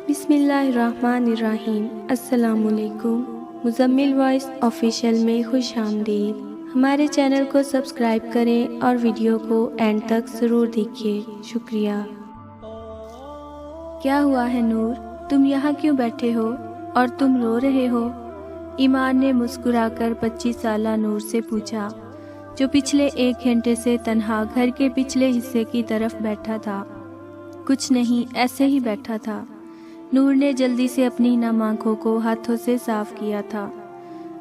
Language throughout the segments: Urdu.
بسم اللہ الرحمن الرحیم۔ السلام علیکم۔ مزمل وائس آفیشیل میں خوش آمدید۔ ہمارے چینل کو سبسکرائب کریں اور ویڈیو کو اینڈ تک ضرور دیکھیے، شکریہ۔ کیا ہوا ہے نور، تم یہاں کیوں بیٹھے ہو اور تم رو رہے ہو؟ ایمان نے مسکرا کر 25 سالہ نور سے پوچھا، جو پچھلے 1 گھنٹے سے تنہا گھر کے پچھلے حصے کی طرف بیٹھا تھا۔ کچھ نہیں، ایسے ہی بیٹھا تھا۔ نور نے جلدی سے اپنی نم آنکھوں کو ہاتھوں سے صاف کیا تھا۔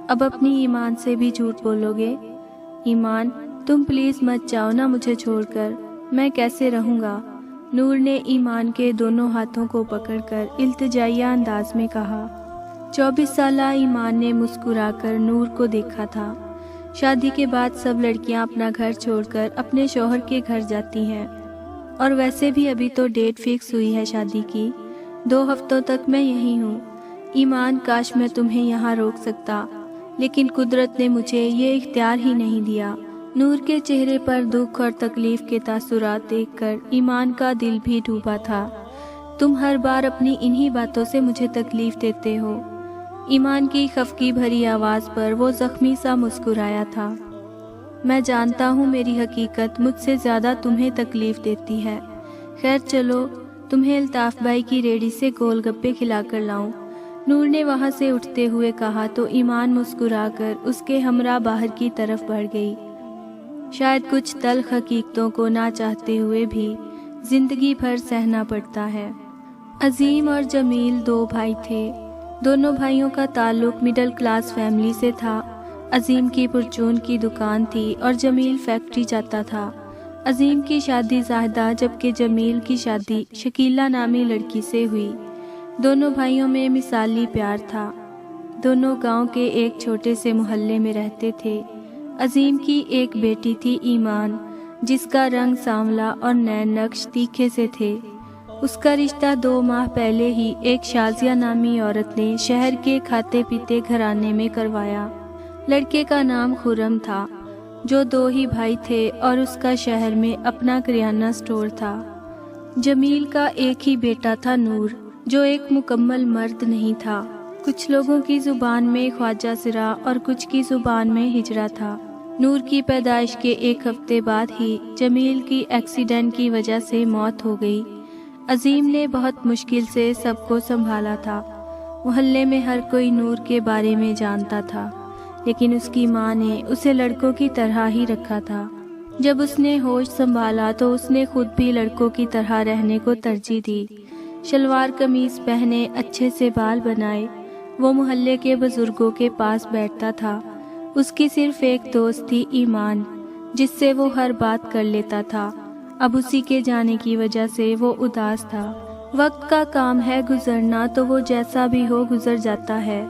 اب اپنی ایمان سے بھی جھوٹ بولو گے؟ ایمان، تم پلیز مت جاؤ نا مجھے چھوڑ کر، میں کیسے رہوں گا؟ نور نے ایمان کے دونوں ہاتھوں کو پکڑ کر التجائیہ انداز میں کہا۔ 24 سالہ ایمان نے مسکرا کر نور کو دیکھا تھا۔ شادی کے بعد سب لڑکیاں اپنا گھر چھوڑ کر اپنے شوہر کے گھر جاتی ہیں، اور ویسے بھی ابھی تو ڈیٹ فکس ہوئی ہے شادی کی۔ 2 ہفتوں تک میں یہیں ہوں۔ ایمان، کاش میں تمہیں یہاں روک سکتا، لیکن قدرت نے مجھے یہ اختیار ہی نہیں دیا۔ نور کے چہرے پر دکھ اور تکلیف کے تاثرات دیکھ کر ایمان کا دل بھی ڈوبا تھا۔ تم ہر بار اپنی انہی باتوں سے مجھے تکلیف دیتے ہو۔ ایمان کی خفگی بھری آواز پر وہ زخمی سا مسکرایا تھا۔ میں جانتا ہوں میری حقیقت مجھ سے زیادہ تمہیں تکلیف دیتی ہے۔ خیر چلو، تمہیں الطاف بھائی کی ریڑھی سے گول گپے کھلا کر لاؤں؟ نور نے وہاں سے اٹھتے ہوئے کہا تو ایمان مسکرا کر اس کے ہمراہ باہر کی طرف بڑھ گئی۔ شاید کچھ تلخ حقیقتوں کو نہ چاہتے ہوئے بھی زندگی بھر سہنا پڑتا ہے۔ عظیم اور جمیل 2 بھائی تھے۔ دونوں بھائیوں کا تعلق مڈل کلاس فیملی سے تھا۔ عظیم کی پرچون کی دکان تھی اور جمیل فیکٹری جاتا تھا۔ عظیم کی شادی زاہدہ جبکہ جمیل کی شادی شکیلہ نامی لڑکی سے ہوئی۔ دونوں بھائیوں میں مثالی پیار تھا۔ دونوں گاؤں کے ایک چھوٹے سے محلے میں رہتے تھے۔ عظیم کی ایک بیٹی تھی ایمان، جس کا رنگ سانولا اور نین نقش تیکھے سے تھے۔ اس کا رشتہ 2 ماہ پہلے ہی ایک شازیہ نامی عورت نے شہر کے کھاتے پیتے گھرانے میں کروایا۔ لڑکے کا نام خرم تھا، جو 2 ہی بھائی تھے اور اس کا شہر میں اپنا کریانہ سٹور تھا۔ جمیل کا ایک ہی بیٹا تھا نور، جو ایک مکمل مرد نہیں تھا۔ کچھ لوگوں کی زبان میں خواجہ سرا اور کچھ کی زبان میں ہجرا تھا۔ نور کی پیدائش کے 1 ہفتے بعد ہی جمیل کی ایکسیڈنٹ کی وجہ سے موت ہو گئی۔ عظیم نے بہت مشکل سے سب کو سنبھالا تھا۔ محلے میں ہر کوئی نور کے بارے میں جانتا تھا، لیکن اس کی ماں نے اسے لڑکوں کی طرح ہی رکھا تھا۔ جب اس نے ہوش سنبھالا تو اس نے خود بھی لڑکوں کی طرح رہنے کو ترجیح دی۔ شلوار قمیض پہنے، اچھے سے بال بنائے، وہ محلے کے بزرگوں کے پاس بیٹھتا تھا۔ اس کی صرف ایک دوست تھی ایمان، جس سے وہ ہر بات کر لیتا تھا۔ اب اسی کے جانے کی وجہ سے وہ اداس تھا۔ وقت کا کام ہے گزرنا، تو وہ جیسا بھی ہو گزر جاتا ہے۔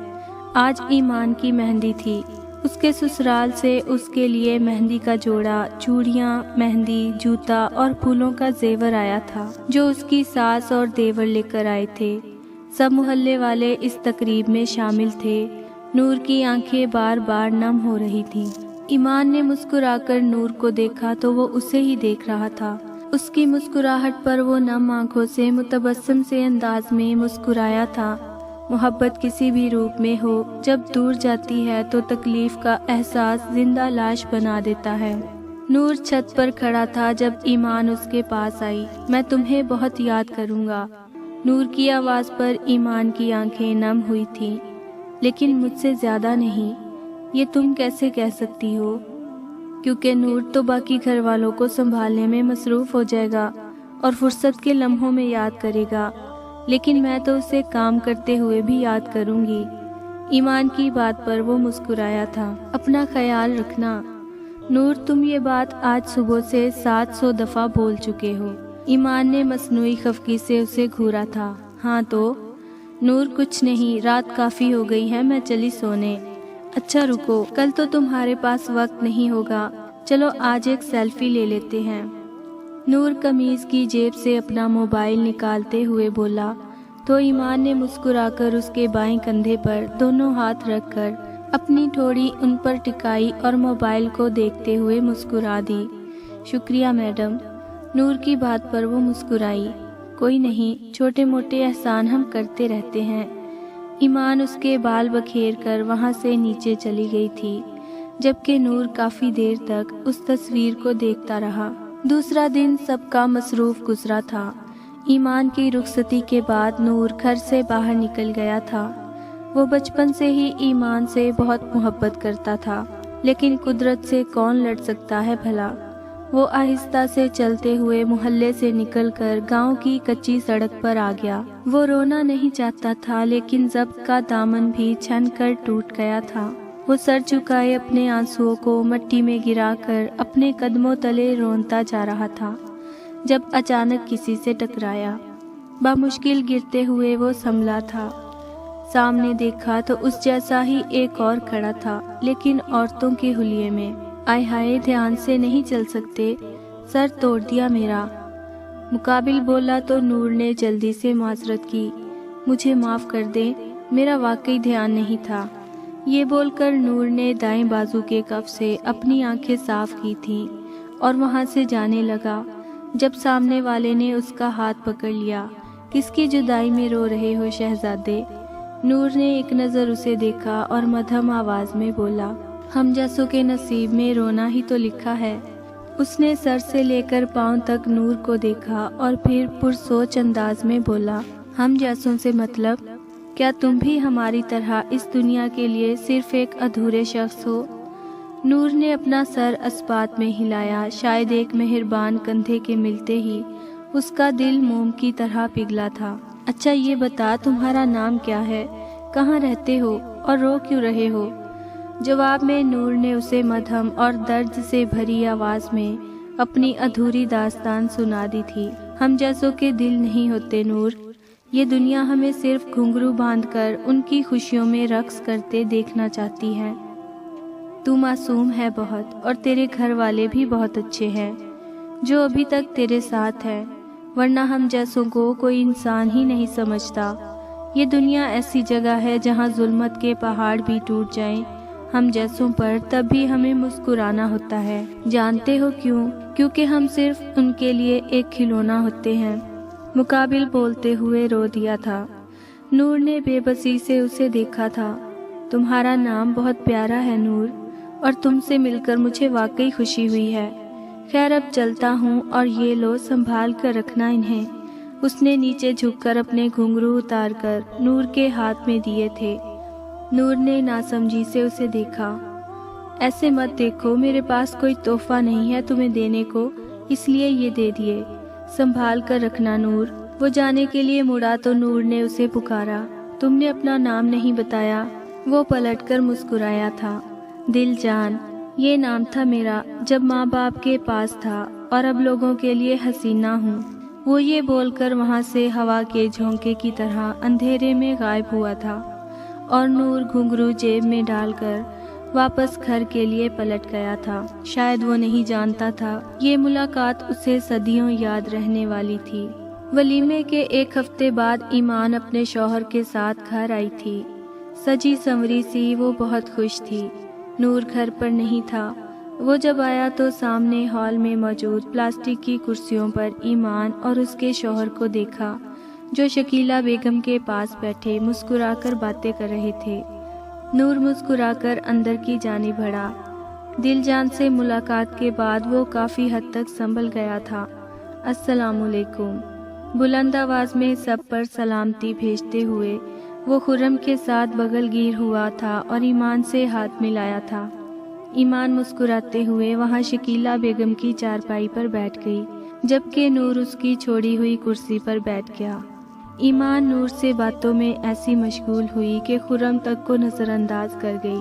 آج ایمان کی مہندی تھی۔ اس کے سسرال سے اس کے لیے مہندی کا جوڑا، چوڑیاں، مہندی، جوتا اور پھولوں کا زیور آیا تھا، جو اس کی ساس اور دیور لے کر آئے تھے۔ سب محلے والے اس تقریب میں شامل تھے۔ نور کی آنکھیں بار بار نم ہو رہی تھیں۔ ایمان نے مسکرا کر نور کو دیکھا تو وہ اسے ہی دیکھ رہا تھا۔ اس کی مسکراہٹ پر وہ نم آنکھوں سے متبسم سے انداز میں مسکرایا تھا۔ محبت کسی بھی روپ میں ہو، جب دور جاتی ہے تو تکلیف کا احساس زندہ لاش بنا دیتا ہے۔ نور چھت پر کھڑا تھا جب ایمان اس کے پاس آئی۔ میں تمہیں بہت یاد کروں گا۔ نور کی آواز پر ایمان کی آنکھیں نم ہوئی تھیں۔ لیکن مجھ سے زیادہ نہیں، یہ تم کیسے کہہ سکتی ہو؟ کیونکہ نور تو باقی گھر والوں کو سنبھالنے میں مصروف ہو جائے گا اور فرصت کے لمحوں میں یاد کرے گا، لیکن میں تو اسے کام کرتے ہوئے بھی یاد کروں گی۔ ایمان کی بات پر وہ مسکرایا تھا۔ اپنا خیال رکھنا۔ نور، تم یہ بات آج صبح سے 700 دفعہ بول چکے ہو۔ ایمان نے مصنوعی خفگی سے اسے گھورا تھا۔ ہاں تو؟ نور، کچھ نہیں، رات کافی ہو گئی ہے، میں چلی سونے۔ اچھا رکو، کل تو تمہارے پاس وقت نہیں ہوگا، چلو آج ایک سیلفی لے لیتے ہیں۔ نور قمیض کی جیب سے اپنا موبائل نکالتے ہوئے بولا تو ایمان نے مسکرا کر اس کے بائیں کندھے پر دونوں ہاتھ رکھ کر اپنی ٹھوڑی ان پر ٹکائی اور موبائل کو دیکھتے ہوئے مسکرا دی۔ شکریہ میڈم۔ نور کی بات پر وہ مسکرائی۔ کوئی نہیں، چھوٹے موٹے احسان ہم کرتے رہتے ہیں۔ ایمان اس کے بال بکھیر کر وہاں سے نیچے چلی گئی تھی، جبکہ نور کافی دیر تک اس تصویر کو دیکھتا رہا۔ دوسرا دن سب کا مصروف گزرا تھا۔ ایمان کی رخصتی کے بعد نور گھر سے باہر نکل گیا تھا۔ وہ بچپن سے ہی ایمان سے بہت محبت کرتا تھا، لیکن قدرت سے کون لڑ سکتا ہے بھلا۔ وہ آہستہ سے چلتے ہوئے محلے سے نکل کر گاؤں کی کچی سڑک پر آ گیا۔ وہ رونا نہیں چاہتا تھا، لیکن ضبط کا دامن بھی چھن کر ٹوٹ گیا تھا۔ وہ سر جھکائے اپنے آنسوؤں کو مٹی میں گرا کر اپنے قدموں تلے رونتا جا رہا تھا، جب اچانک کسی سے ٹکرایا۔ بامشکل گرتے ہوئے وہ سنبھلا تھا۔ سامنے دیکھا تو اس جیسا ہی ایک اور کھڑا تھا، لیکن عورتوں کے حلیے میں۔ آئے ہائے، دھیان سے نہیں چل سکتے، سر توڑ دیا میرا۔ مقابل بولا تو نور نے جلدی سے معذرت کی، مجھے معاف کر دیں، میرا واقعی دھیان نہیں تھا۔ یہ بول کر نور نے دائیں بازو کے کف سے اپنی آنکھیں صاف کی تھیں اور وہاں سے جانے لگا، جب سامنے والے نے اس کا ہاتھ پکڑ لیا۔ کس کی جدائی میں رو رہے ہو شہزادے؟ نور نے ایک نظر اسے دیکھا اور مدھم آواز میں بولا، ہم جیسوں کے نصیب میں رونا ہی تو لکھا ہے۔ اس نے سر سے لے کر پاؤں تک نور کو دیکھا اور پھر پرسوچ انداز میں بولا، ہم جیسوں سے مطلب؟ کیا تم بھی ہماری طرح اس دنیا کے لیے صرف ایک ادھورے شخص ہو؟ نور نے اپنا سر اسبات میں ہلایا، شاید ایک مہربان کندھے کے ملتے ہی اس کا دل موم کی طرح پگھلا تھا۔ اچھا یہ بتا، تمہارا نام کیا ہے، کہاں رہتے ہو اور رو کیوں رہے ہو؟ جواب میں نور نے اسے مدھم اور درد سے بھری آواز میں اپنی ادھوری داستان سنا دی تھی۔ ہم جیسوں کے دل نہیں ہوتے نور، یہ دنیا ہمیں صرف گھنگرو باندھ کر ان کی خوشیوں میں رقص کرتے دیکھنا چاہتی ہے۔ تو معصوم ہے بہت، اور تیرے گھر والے بھی بہت اچھے ہیں جو ابھی تک تیرے ساتھ ہے، ورنہ ہم جیسوں کو کوئی انسان ہی نہیں سمجھتا۔ یہ دنیا ایسی جگہ ہے جہاں ظلمت کے پہاڑ بھی ٹوٹ جائیں ہم جیسوں پر، تب بھی ہمیں مسکرانا ہوتا ہے۔ جانتے ہو کیوں؟ کیونکہ ہم صرف ان کے لیے ایک کھلونا ہوتے ہیں۔ مقابل بولتے ہوئے رو دیا تھا۔ نور نے بے بسی سے اسے دیکھا تھا۔ تمہارا نام بہت پیارا ہے نور، اور تم سے مل کر مجھے واقعی خوشی ہوئی ہے۔ خیر اب چلتا ہوں، اور یہ لو سنبھال کر رکھنا انہیں۔ اس نے نیچے جھک کر اپنے گھنگرو اتار کر نور کے ہاتھ میں دیے تھے۔ نور نے ناسمجھی سے اسے دیکھا۔ ایسے مت دیکھو، میرے پاس کوئی تحفہ نہیں ہے تمہیں دینے کو، اس لیے یہ دے دیے، سنبھال کر رکھنا نور۔ وہ جانے کے لیے مڑا تو نور نے اسے پکارا، تم نے اپنا نام نہیں بتایا۔ وہ پلٹ کر مسکرایا تھا، دل جان، یہ نام تھا میرا جب ماں باپ کے پاس تھا، اور اب لوگوں کے لیے حسینہ ہوں۔ وہ یہ بول کر وہاں سے ہوا کے جھونکے کی طرح اندھیرے میں غائب ہوا تھا، اور نور گھنگرو جیب میں ڈال کر واپس گھر کے لیے پلٹ گیا تھا۔ شاید وہ نہیں جانتا تھا یہ ملاقات اسے صدیوں یاد رہنے والی تھی۔ ولیمے کے ایک ہفتے بعد ایمان اپنے شوہر کے ساتھ گھر آئی تھی۔ سجی سنوری سی وہ بہت خوش تھی۔ نور گھر پر نہیں تھا۔ وہ جب آیا تو سامنے ہال میں موجود پلاسٹک کی کرسیوں پر ایمان اور اس کے شوہر کو دیکھا، جو شکیلہ بیگم کے پاس بیٹھے مسکرا کر باتیں کر رہے تھے۔ نور مسکرا کر اندر کی جانب بڑھا۔ دل جان سے ملاقات کے بعد وہ کافی حد تک سنبھل گیا تھا۔ السلام علیکم، بلند آواز میں سب پر سلامتی بھیجتے ہوئے وہ خرم کے ساتھ بغل گیر ہوا تھا اور ایمان سے ہاتھ ملایا تھا۔ ایمان مسکراتے ہوئے وہاں شکیلہ بیگم کی چارپائی پر بیٹھ گئی، جبکہ نور اس کی چھوڑی ہوئی کرسی پر بیٹھ گیا۔ ایمان نور سے باتوں میں ایسی مشغول ہوئی کہ خرم تک کو نظر انداز کر گئی۔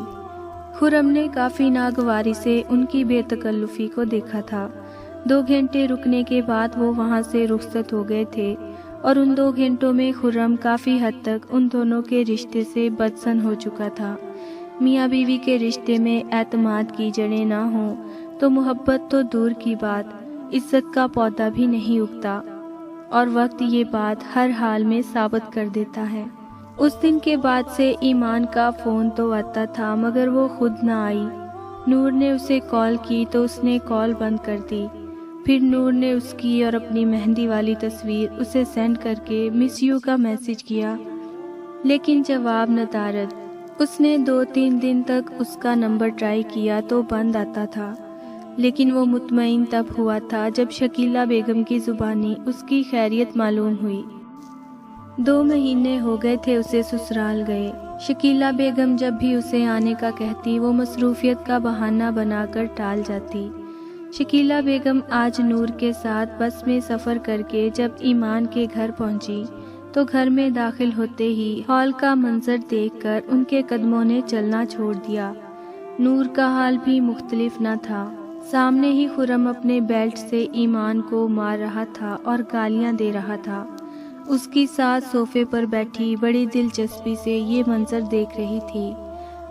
خرم نے کافی ناگواری سے ان کی بے تکلفی کو دیکھا تھا۔ 2 گھنٹے رکنے کے بعد وہ وہاں سے رخصت ہو گئے تھے، اور ان 2 گھنٹوں میں خرم کافی حد تک ان دونوں کے رشتے سے بدسن ہو چکا تھا۔ میاں بیوی کے رشتے میں اعتماد کی جڑیں نہ ہوں تو محبت تو دور کی بات، عزت کا پودا بھی نہیں اگتا، اور وقت یہ بات ہر حال میں ثابت کر دیتا ہے۔ اس دن کے بعد سے ایمان کا فون تو آتا تھا، مگر وہ خود نہ آئی۔ نور نے اسے کال کی تو اس نے کال بند کر دی۔ پھر نور نے اس کی اور اپنی مہندی والی تصویر اسے سینڈ کر کے مس یو کا میسج کیا، لیکن جواب نہ طارد۔ اس نے 2-3 دن تک اس کا نمبر ٹرائی کیا تو بند آتا تھا، لیکن وہ مطمئن تب ہوا تھا جب شکیلہ بیگم کی زبانی اس کی خیریت معلوم ہوئی۔ 2 مہینے ہو گئے تھے اسے سسرال گئے۔ شکیلہ بیگم جب بھی اسے آنے کا کہتی وہ مصروفیت کا بہانہ بنا کر ٹال جاتی۔ شکیلہ بیگم آج نور کے ساتھ بس میں سفر کر کے جب ایمان کے گھر پہنچی تو گھر میں داخل ہوتے ہی ہال کا منظر دیکھ کر ان کے قدموں نے چلنا چھوڑ دیا۔ نور کا حال بھی مختلف نہ تھا۔ سامنے ہی خرم اپنے بیلٹ سے ایمان کو مار رہا تھا اور گالیاں دے رہا تھا۔ اس کی ساتھ صوفے پر بیٹھی بڑی دلچسپی سے یہ منظر دیکھ رہی تھی۔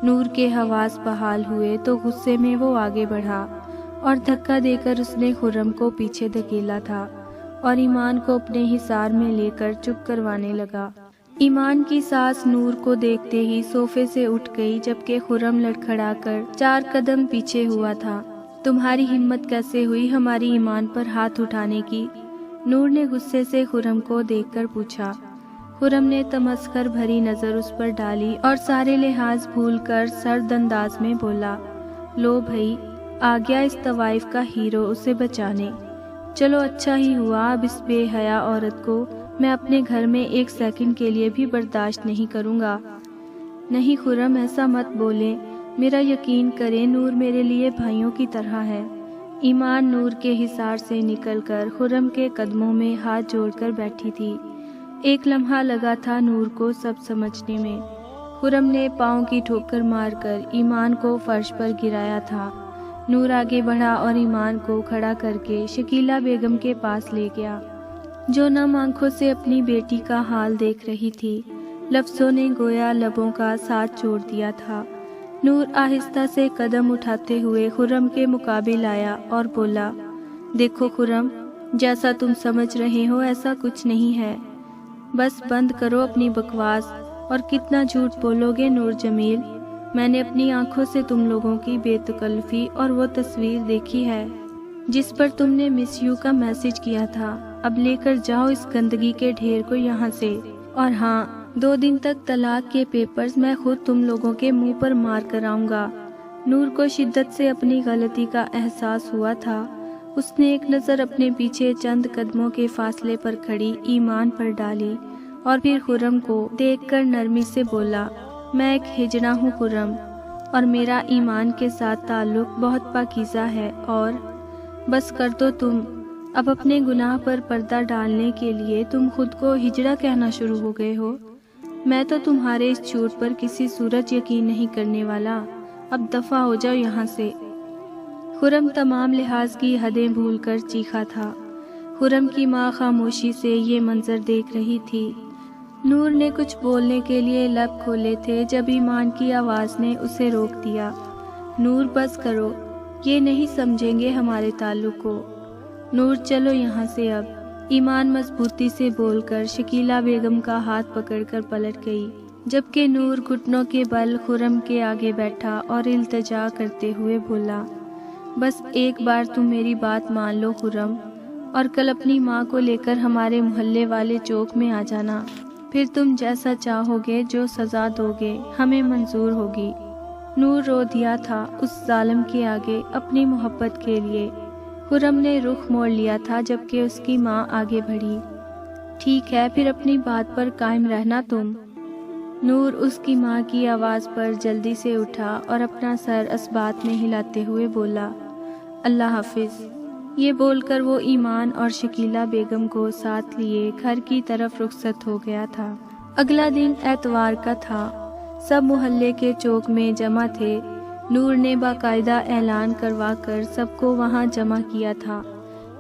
نور کے حواس بحال ہوئے تو غصے میں وہ آگے بڑھا اور دھکا دے کر اس نے خرم کو پیچھے دھکیلا تھا اور ایمان کو اپنے حصار میں لے کر چپ کروانے لگا۔ ایمان کی ساس نور کو دیکھتے ہی صوفے سے اٹھ گئی جبکہ خرم لڑکھڑا کر 4 قدم پیچھے ہوا تھا۔ تمہاری ہمت کیسے ہوئی ہماری ایمان پر ہاتھ اٹھانے کی؟ نور نے غصے سے خرم کو دیکھ کر پوچھا۔ خرم نے تمسخر بھری نظر اس پر ڈالی اور سارے لحاظ بھول کر سرد انداز میں بولا، لو بھائی، آ گیا اس طوائف کا ہیرو اسے بچانے۔ چلو اچھا ہی ہوا، اب اس بے حیا عورت کو میں اپنے گھر میں 1 سیکنڈ کے لیے بھی برداشت نہیں کروں گا۔ نہیں خرم، ایسا مت بولے، میرا یقین کریں، نور میرے لیے بھائیوں کی طرح ہے۔ ایمان نور کے حصار سے نکل کر خرم کے قدموں میں ہاتھ جوڑ کر بیٹھی تھی۔ ایک لمحہ لگا تھا نور کو سب سمجھنے میں۔ خرم نے پاؤں کی ٹھوکر مار کر ایمان کو فرش پر گرایا تھا۔ نور آگے بڑھا اور ایمان کو کھڑا کر کے شکیلہ بیگم کے پاس لے گیا، جو نم آنکھوں سے اپنی بیٹی کا حال دیکھ رہی تھی۔ لفظوں نے گویا لبوں کا ساتھ چھوڑ دیا تھا۔ نور آہستہ سے قدم اٹھاتے ہوئے خرم کے مقابل آیا اور بولا، دیکھو خرم، جیسا تم سمجھ رہے ہو ایسا کچھ نہیں ہے، بس بند کرو اپنی بکواس۔ اور کتنا جھوٹ بولو گے نور جمیل، میں نے اپنی آنکھوں سے تم لوگوں کی بے تکلفی اور وہ تصویر دیکھی ہے جس پر تم نے مس یو کا میسج کیا تھا۔ اب لے کر جاؤ اس گندگی کے ڈھیر کو یہاں سے، اور ہاں، 2 دن تک طلاق کے پیپرز میں خود تم لوگوں کے منہ پر مار کر آؤں گا۔ نور کو شدت سے اپنی غلطی کا احساس ہوا تھا۔ اس نے ایک نظر اپنے پیچھے چند قدموں کے فاصلے پر کھڑی ایمان پر ڈالی اور پھر خرم کو دیکھ کر نرمی سے بولا، میں ایک ہجڑا ہوں خرم، اور میرا ایمان کے ساتھ تعلق بہت پاکیزہ ہے، اور بس کر دو تم۔ اب اپنے گناہ پر پردہ ڈالنے کے لیے تم خود کو ہجڑا کہنا شروع ہو گئے ہو۔ میں تو تمہارے اس جھوٹ پر کسی صورت یقین نہیں کرنے والا۔ اب دفع ہو جاؤ یہاں سے۔ خرم تمام لحاظ کی حدیں بھول کر چیخا تھا۔ خرم کی ماں خاموشی سے یہ منظر دیکھ رہی تھی۔ نور نے کچھ بولنے کے لیے لب کھولے تھے جب ایمان کی آواز نے اسے روک دیا۔ نور بس کرو، یہ نہیں سمجھیں گے ہمارے تعلق کو۔ نور چلو یہاں سے اب۔ ایمان مضبوطی سے بول کر شکیلہ بیگم کا ہاتھ پکڑ کر پلٹ گئی، جبکہ نور گھٹنوں کے بل خرم کے آگے بیٹھا اور التجا کرتے ہوئے بولا، بس ایک بار تم میری بات مان لو خرم، اور کل اپنی ماں کو لے کر ہمارے محلے والے چوک میں آ جانا، پھر تم جیسا چاہو گے، جو سزا دو گے ہمیں منظور ہوگی۔ نور رو دیا تھا اس ظالم کے آگے اپنی محبت کے لیے۔ خرم نے رخ موڑ لیا تھا جبکہ اس کی ماں آگے بڑھی۔ ٹھیک ہے، پھر اپنی بات پر قائم رہنا تم۔ نور اس کی ماں کی آواز پر جلدی سے اٹھا اور اپنا سر اسبات میں ہلاتے ہوئے بولا، اللہ حافظ۔ یہ بول کر وہ ایمان اور شکیلہ بیگم کو ساتھ لیے گھر کی طرف رخصت ہو گیا تھا۔ اگلا دن اتوار کا تھا۔ سب محلے کے چوک میں جمع تھے۔ نور نے باقاعدہ اعلان کروا کر سب کو وہاں جمع کیا تھا۔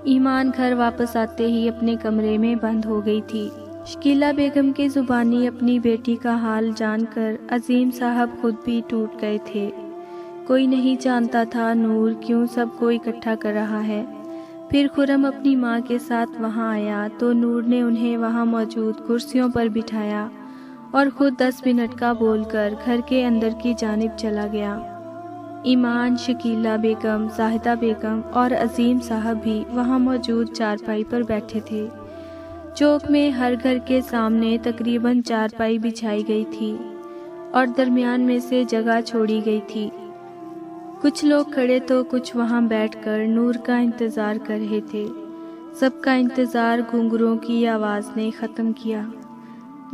ایمان گھر واپس آتے ہی اپنے کمرے میں بند ہو گئی تھی۔ شکیلہ بیگم کی زبانی اپنی بیٹی کا حال جان کر عظیم صاحب خود بھی ٹوٹ گئے تھے۔ کوئی نہیں جانتا تھا نور کیوں سب کو اکٹھا کر رہا ہے۔ پھر خرم اپنی ماں کے ساتھ وہاں آیا تو نور نے انہیں وہاں موجود کرسیوں پر بٹھایا اور خود 10 منٹ کا بول کر گھر کے اندر کی جانب چلا گیا۔ ایمان، شکیلہ بیگم، زاہدہ بیگم اور عظیم صاحب بھی وہاں موجود چارپائی پر بیٹھے تھے۔ چوک میں ہر گھر کے سامنے تقریباً چارپائی بچھائی گئی تھی اور درمیان میں سے جگہ چھوڑی گئی تھی۔ کچھ لوگ کھڑے تو کچھ وہاں بیٹھ کر نور کا انتظار کر رہے تھے۔ سب کا انتظار گھنگروں کی آواز نے ختم کیا۔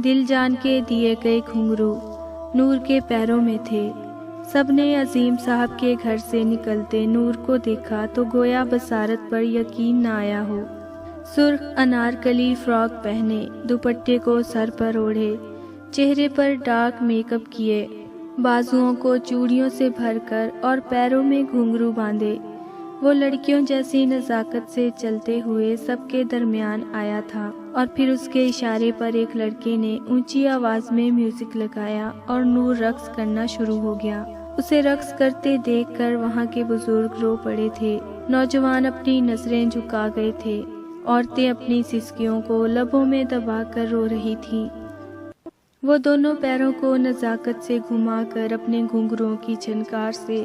دل جان کے دیے گئے گھنگرو نور کے پیروں میں تھے۔ سب نے عظیم صاحب کے گھر سے نکلتے نور کو دیکھا تو گویا بصارت پر یقین نہ آیا ہو۔ سرخ انارکلی فراک پہنے، دوپٹے کو سر پر اوڑھے، چہرے پر ڈارک میک اپ کیے، بازوؤں کو چوڑیوں سے بھر کر اور پیروں میں گھنگرو باندھے، وہ لڑکیوں جیسی نزاکت سے چلتے ہوئے سب کے درمیان آیا تھا، اور پھر اس کے اشارے پر ایک لڑکے نے اونچی آواز میں میوزک لگایا اور نور رقص کرنا شروع ہو گیا۔ اسے رقص کرتے دیکھ کر وہاں کے بزرگ رو پڑے تھے، نوجوان اپنی نظریں جھکا گئے تھے، عورتیں اپنی سسکیوں کو لبوں میں دبا کر رو رہی تھیں۔ وہ دونوں پیروں کو نزاکت سے گھما کر اپنے گھنگروں کی جھنکار سے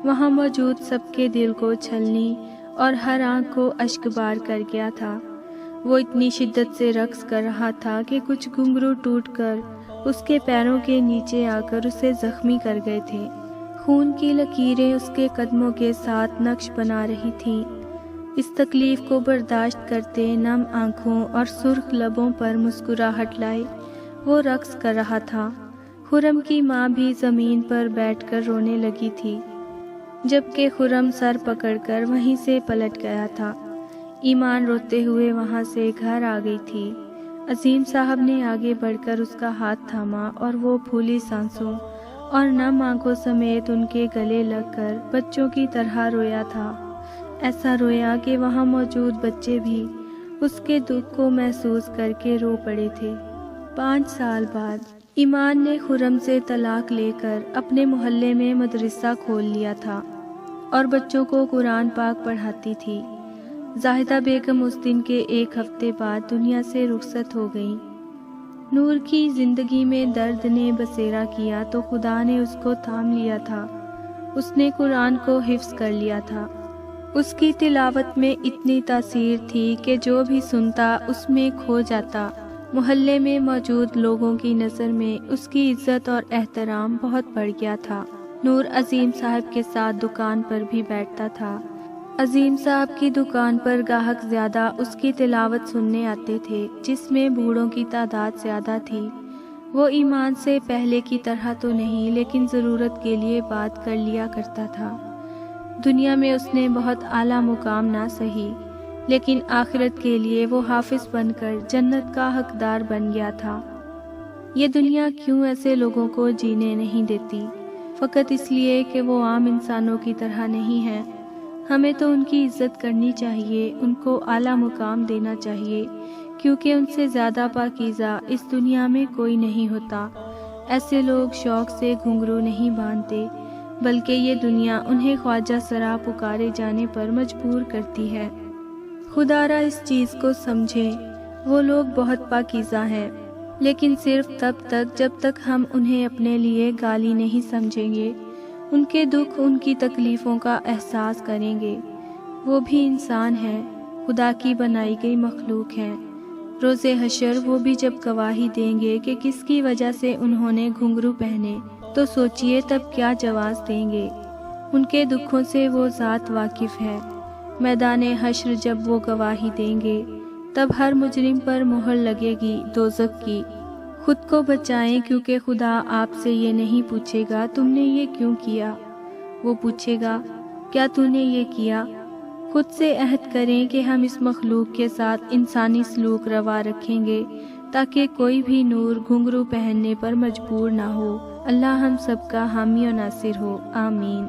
وہاں موجود سب کے دل کو چھلنی اور ہر آنکھ کو اشک بار کر گیا تھا۔ وہ اتنی شدت سے رقص کر رہا تھا کہ کچھ گھنگرو ٹوٹ کر اس کے پیروں کے نیچے آ کر اسے زخمی کر گئے تھے۔ خون کی لکیریں اس کے قدموں کے ساتھ نقش بنا رہی تھیں۔ اس تکلیف کو برداشت کرتے نم آنکھوں اور سرخ لبوں پر مسکراہٹ لائے وہ رقص کر رہا تھا۔ خرم کی ماں بھی زمین پر بیٹھ کر رونے لگی تھی، جبکہ خرم سر پکڑ کر وہیں سے پلٹ گیا تھا۔ ایمان روتے ہوئے وہاں سے گھر آ گئی تھی۔ عظیم صاحب نے آگے بڑھ کر اس کا ہاتھ تھاما اور وہ پھولی سانسوں اور نم آنکھوں سمیت ان کے گلے لگ کر بچوں کی طرح رویا تھا، ایسا رویا کہ وہاں موجود بچے بھی اس کے دکھ کو محسوس کر کے رو پڑے تھے۔ 5 سال بعد ایمان نے خرم سے طلاق لے کر اپنے محلے میں مدرسہ کھول لیا تھا اور بچوں کو قرآن پاک پڑھاتی تھی۔ زاہدہ بیگم اس دن کے 1 ہفتے بعد دنیا سے رخصت ہو گئیں۔ نور کی زندگی میں درد نے بسیرا کیا تو خدا نے اس کو تھام لیا تھا۔ اس نے قرآن کو حفظ کر لیا تھا۔ اس کی تلاوت میں اتنی تاثیر تھی کہ جو بھی سنتا اس میں کھو جاتا۔ محلے میں موجود لوگوں کی نظر میں اس کی عزت اور احترام بہت بڑھ گیا تھا۔ نور عظیم صاحب کے ساتھ دکان پر بھی بیٹھتا تھا۔ عظیم صاحب کی دکان پر گاہک زیادہ اس کی تلاوت سننے آتے تھے، جس میں بوڑھوں کی تعداد زیادہ تھی۔ وہ ایمان سے پہلے کی طرح تو نہیں، لیکن ضرورت کے لیے بات کر لیا کرتا تھا۔ دنیا میں اس نے بہت اعلیٰ مقام نہ سہی، لیکن آخرت کے لیے وہ حافظ بن کر جنت کا حقدار بن گیا تھا۔ یہ دنیا کیوں ایسے لوگوں کو جینے نہیں دیتی؟ فقط اس لیے کہ وہ عام انسانوں کی طرح نہیں ہیں۔ ہمیں تو ان کی عزت کرنی چاہیے، ان کو اعلیٰ مقام دینا چاہیے، کیونکہ ان سے زیادہ پاکیزہ اس دنیا میں کوئی نہیں ہوتا۔ ایسے لوگ شوق سے گھنگرو نہیں باندھتے، بلکہ یہ دنیا انہیں خواجہ سرا پکارے جانے پر مجبور کرتی ہے۔ خدا را اس چیز کو سمجھیں، وہ لوگ بہت پاکیزہ ہیں، لیکن صرف تب تک جب تک ہم انہیں اپنے لیے گالی نہیں سمجھیں گے، ان کے دکھ، ان کی تکلیفوں کا احساس کریں گے۔ وہ بھی انسان ہیں، خدا کی بنائی گئی مخلوق ہیں۔ روز حشر وہ بھی جب گواہی دیں گے کہ کس کی وجہ سے انہوں نے گھنگرو پہنے، تو سوچئے تب کیا جواز دیں گے۔ ان کے دکھوں سے وہ ذات واقف ہے۔ میدان حشر جب وہ گواہی دیں گے، تب ہر مجرم پر مہر لگے گی دوزخ کی۔ خود کو بچائیں، کیونکہ خدا آپ سے یہ نہیں پوچھے گا تم نے یہ کیوں کیا، وہ پوچھے گا کیا تو نے یہ کیا۔ خود سے عہد کریں کہ ہم اس مخلوق کے ساتھ انسانی سلوک روا رکھیں گے، تاکہ کوئی بھی نور گھنگرو پہننے پر مجبور نہ ہو۔ اللہ ہم سب کا حامی و ناصر ہو، آمین۔